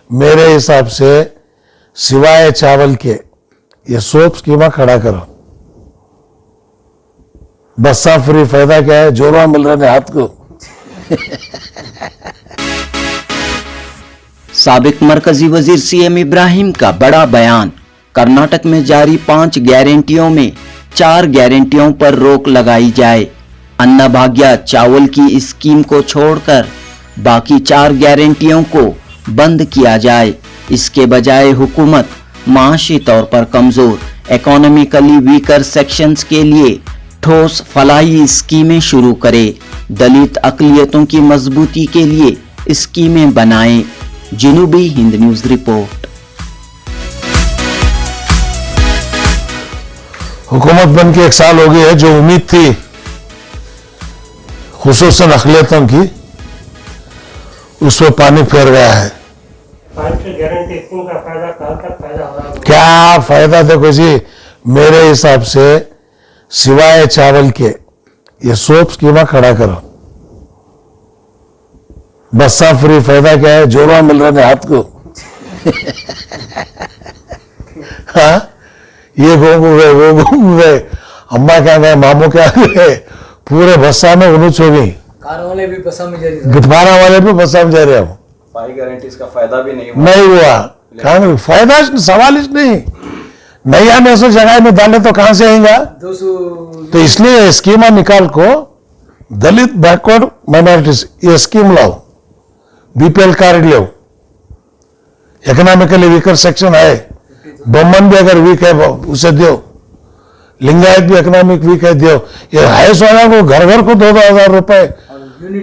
मेरे हिसाब से सिवाय चावल के ये सोप स्कीमा खड़ा करो। बस्सा फ्री फायदा क्या है, जोड़ा मिल रहा है हाथ को। साबिक मरकजी वजीर सीएम इब्राहिम का बड़ा बयान। कर्नाटक में जारी 5 गारंटियों में 4 गारंटियों पर रोक लगाई जाए। अन्नभाग्य चावल की स्कीम को छोड़कर बाकी 4 गारंटियों को बंद किया जाए। इसके बजाय हुकूमत माशी तौर पर कमजोर इकोनॉमिकली वीकर सेक्शंस के लिए ठोस फलाही स्कीमें शुरू करे। दलित अकलियतों की मजबूती के लिए स्कीमें बनाए। जनूबी हिंद न्यूज रिपोर्ट। हुकूमत बन के 1 साल हो गई है। जो उम्मीद थी खुसूसन अकलियतों की, उसमें पानी फेर गया है। क्या फायदा? देखो जी, मेरे हिसाब से सिवाय चावल के ये सोप स्कीमा खड़ा करो। बस्सा फ्री फायदा क्या है, जोड़ा मिल रहा है हाथ को। हाँ, ये वो घूम गए, अम्मा क्या गए, मामू क्या गए, पूरे बस्सा में उन्नीस हो गई। कार वाले भी बस्सा में जा रहे, गुटबारा वाले भी बस्सा में जा रहे हैं। 5 गारंटीज का फायदा भी नहीं हुआ। कहाँ फायदा? सवाल ही नहीं। नया में से जगह में डाले तो कहां से आएगा? 200। तो इसलिए स्कीमा निकाल को दलित बैकवर्ड माइनॉरिटीज ये स्कीम लाओ, बीपीएल कार्ड लो, इकोनॉमिकली वीकर सेक्शन है, ब्राह्मण भी अगर वीक है उसे दो, लिंगायत भी इकोनॉमिक वीक है दो। ये है सोना को घर घर को 2,000 रुपए।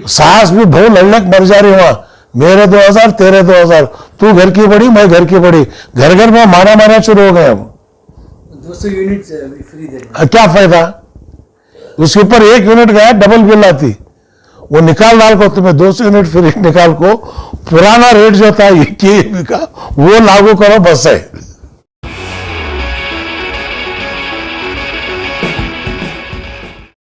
सास भी बहु लड़क मर जा रही वहां, मेरे 2,000 तेरे 2,000, तू घर की बड़ी मैं घर की बड़ी, घर घर में मारा शुरू हो गए। अब 200 यूनिट फ्री दे रहे। क्या फायदा? उसके ऊपर 1 यूनिट गया डबल बिल आती, वो निकाल डाल को तुम्हें 200 यूनिट फ्री निकाल को पुराना रेट जो था का वो लागू करो, बस है।